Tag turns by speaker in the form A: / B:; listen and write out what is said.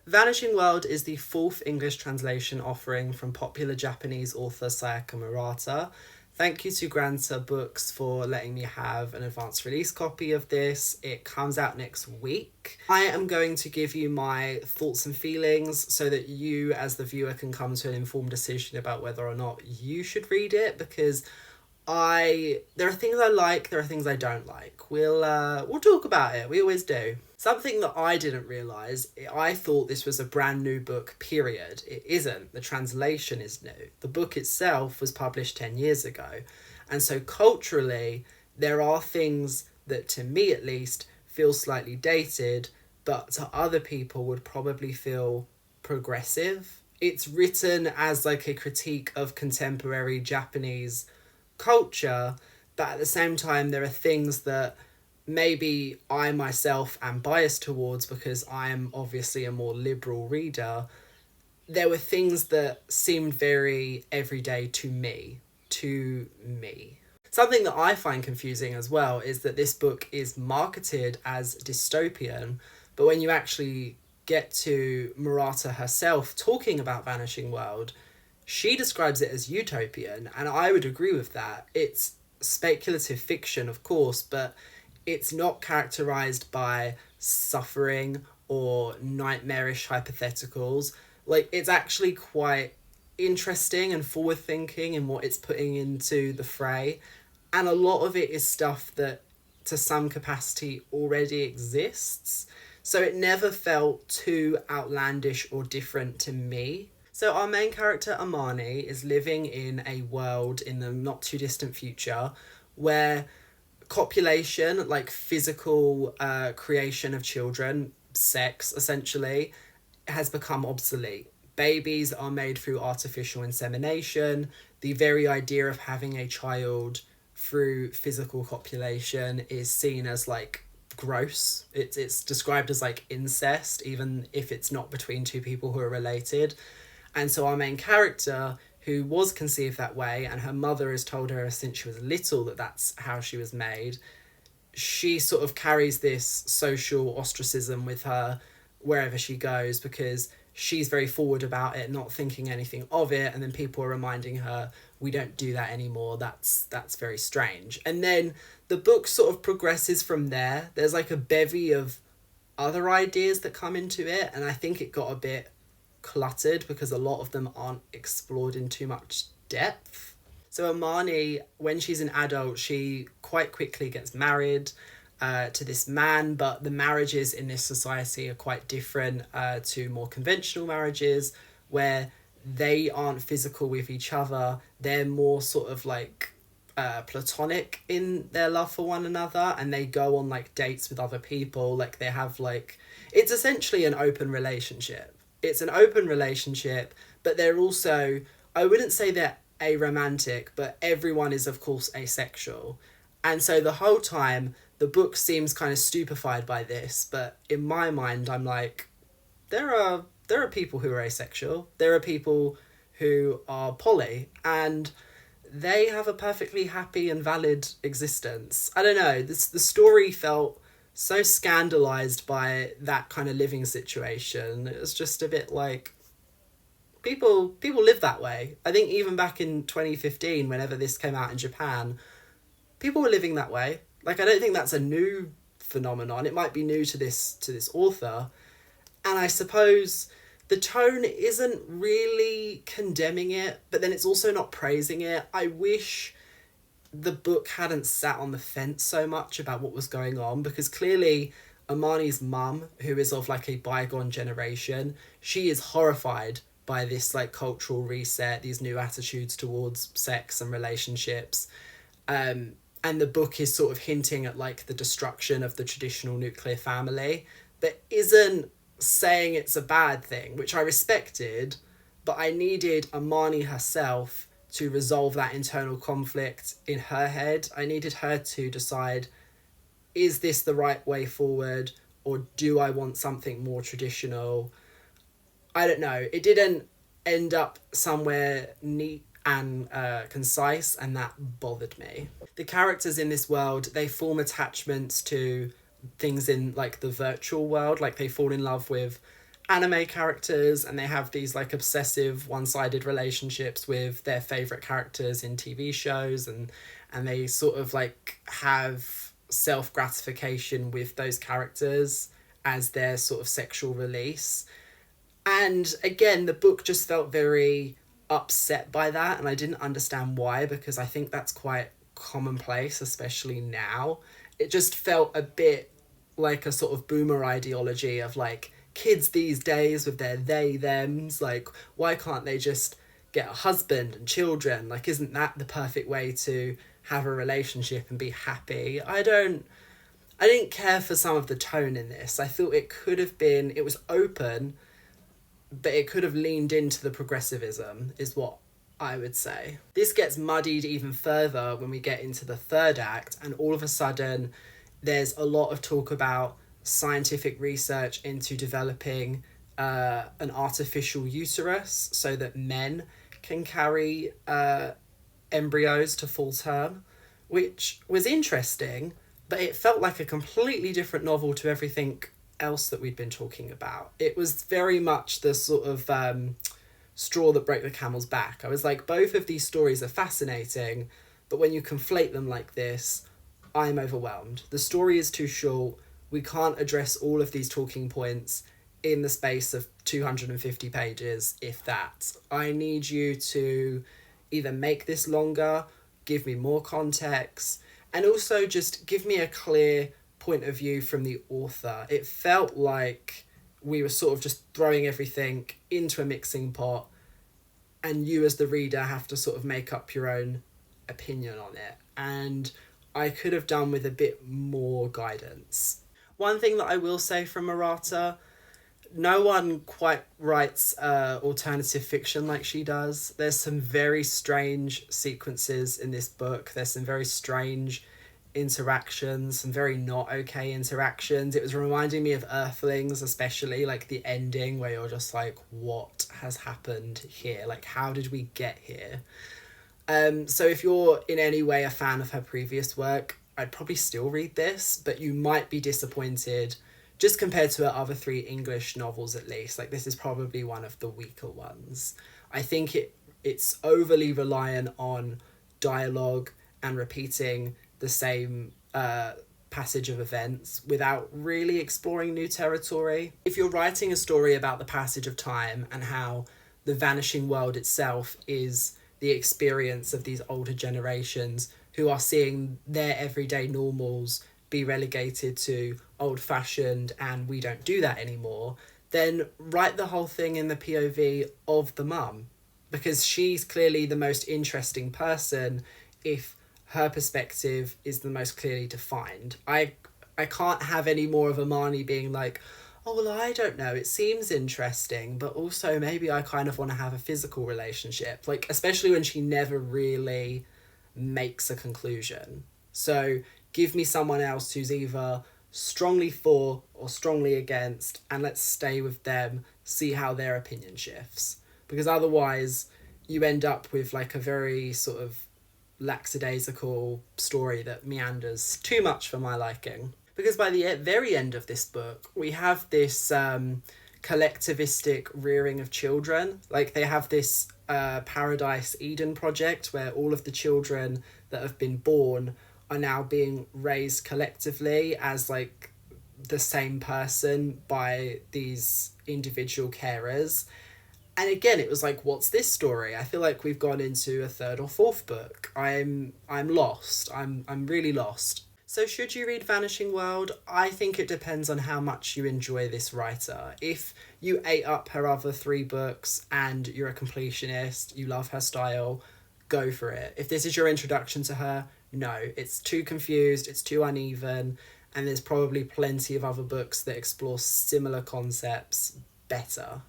A: Vanishing World is the fourth English translation offering from popular Japanese author Sayaka Murata. Thank you to Granta Books for letting me have an advanced release copy of this. It comes out next week. I am going to give you my thoughts and feelings so that you, as the viewer, can come to an informed decision about whether or not you should read it, because there are things I like, there are things I don't like. We'll talk about it. We always do. Something that I didn't realise, I thought this was a brand new book, period. It isn't. The translation is new. The book itself was published 10 years ago. And so culturally, there are things that, to me at least, feel slightly dated, but to other people would probably feel progressive. It's written as like a critique of contemporary Japanese culture, but at the same time there are things that maybe I myself am biased towards because I am obviously a more liberal reader. There were things that seemed very everyday to me. Something that I find confusing as well is that this book is marketed as dystopian, but when you actually get to Murata herself talking about Vanishing World, she describes it as utopian, and I would agree with that. It's speculative fiction, of course, but it's not characterized by suffering or nightmarish hypotheticals. Like, it's actually quite interesting and forward thinking in what it's putting into the fray, and a lot of it is stuff that to some capacity already exists, so it never felt too outlandish or different to me. So our main character, Amani, is living in a world in the not too distant future where copulation, like physical creation of children, sex essentially, has become obsolete. Babies are made through artificial insemination. The very idea of having a child through physical copulation is seen as like gross. It's described as like incest, even if it's not between two people who are related. And so our main character, who was conceived that way, and her mother has told her since she was little that that's how she was made, she sort of carries this social ostracism with her wherever she goes because she's very forward about it, not thinking anything of it, and then people are reminding her, we don't do that anymore, that's very strange. And then the book sort of progresses from there. There's like a bevy of other ideas that come into it, and I think it got a bit cluttered because a lot of them aren't explored in too much depth. So Amani, when she's an adult, she quite quickly gets married to this man, but the marriages in this society are quite different to more conventional marriages where they aren't physical with each other. They're more sort of like platonic in their love for one another, and they go on like dates with other people. Like they have like, it's essentially an open relationship. It's an open relationship, but they're also, I wouldn't say they're aromantic, but everyone is of course asexual. And so the whole time the book seems kind of stupefied by this, but in my mind I'm like, there are people who are asexual, there are people who are poly, and they have a perfectly happy and valid existence. I don't know, the story felt so scandalized by that kind of living situation. It was just a bit like, people live that way. I think even back in 2015, whenever this came out in Japan, people were living that way. Like, I don't think that's a new phenomenon. It might be new to this author, and I suppose the tone isn't really condemning it, but then it's also not praising it. I wish the book hadn't sat on the fence so much about what was going on, because clearly Amani's mum, who is of like a bygone generation, she is horrified by this like cultural reset, these new attitudes towards sex and relationships. And the book is sort of hinting at like the destruction of the traditional nuclear family, but isn't saying it's a bad thing, which I respected, but I needed Amani herself to resolve that internal conflict in her head. I needed her to decide, is this the right way forward, or do I want something more traditional? I don't know. It didn't end up somewhere neat and concise, and that bothered me. The characters in this world, they form attachments to things in like the virtual world. Like they fall in love with anime characters, and they have these like obsessive one-sided relationships with their favorite characters in TV shows, and they sort of like have self-gratification with those characters as their sort of sexual release. And again, the book just felt very upset by that, and I didn't understand why, because I think that's quite commonplace, especially now. It just felt a bit like a sort of boomer ideology of like kids these days with their they thems, like why can't they just get a husband and children? Like, isn't that the perfect way to have a relationship and be happy? I didn't care for some of the tone in this. I thought it was open, but it could have leaned into the progressivism, is what I would say. This gets muddied even further when we get into the third act, and all of a sudden there's a lot of talk about scientific research into developing an artificial uterus so that men can carry embryos to full term, which was interesting, but it felt like a completely different novel to everything else that we'd been talking about. It was very much the sort of straw that broke the camel's back. I was like, both of these stories are fascinating, but when you conflate them like this, I'm overwhelmed. The story is too short. We can't address all of these talking points in the space of 250 pages, if that. I need you to either make this longer, give me more context, and also just give me a clear point of view from the author. It felt like we were sort of just throwing everything into a mixing pot, and you as the reader have to sort of make up your own opinion on it. And I could have done with a bit more guidance. One thing that I will say from Murata, no one quite writes alternative fiction like she does. There's some very strange sequences in this book. There's some very strange interactions, some very not okay interactions. It was reminding me of Earthlings, especially like the ending where you're just like, what has happened here? Like, how did we get here? So if you're in any way a fan of her previous work, I'd probably still read this, but you might be disappointed just compared to her other three English novels at least. Like, this is probably one of the weaker ones. I think it's overly reliant on dialogue and repeating the same passage of events without really exploring new territory. If you're writing a story about the passage of time and how the vanishing world itself is the experience of these older generations who are seeing their everyday normals be relegated to old-fashioned and we don't do that anymore, then write the whole thing in the POV of the mum, because she's clearly the most interesting person if her perspective is the most clearly defined. I can't have any more of Amani being like, oh, well, I don't know, it seems interesting, but also maybe I kind of want to have a physical relationship. Like, especially when she never really makes a conclusion. So give me someone else who's either strongly for or strongly against, and let's stay with them, see how their opinion shifts. Because otherwise you end up with like a very sort of lackadaisical story that meanders too much for my liking. Because by the very end of this book, we have this collectivistic rearing of children. Like, they have this Paradise Eden project where all of the children that have been born are now being raised collectively as like the same person by these individual carers. And again, it was like, what's this story? I feel like we've gone into a third or fourth book. I'm lost. I'm really lost. So should you read Vanishing World? I think it depends on how much you enjoy this writer. If you ate up her other three books and you're a completionist, you love her style, go for it. If this is your introduction to her, no, it's too confused, it's too uneven, and there's probably plenty of other books that explore similar concepts better.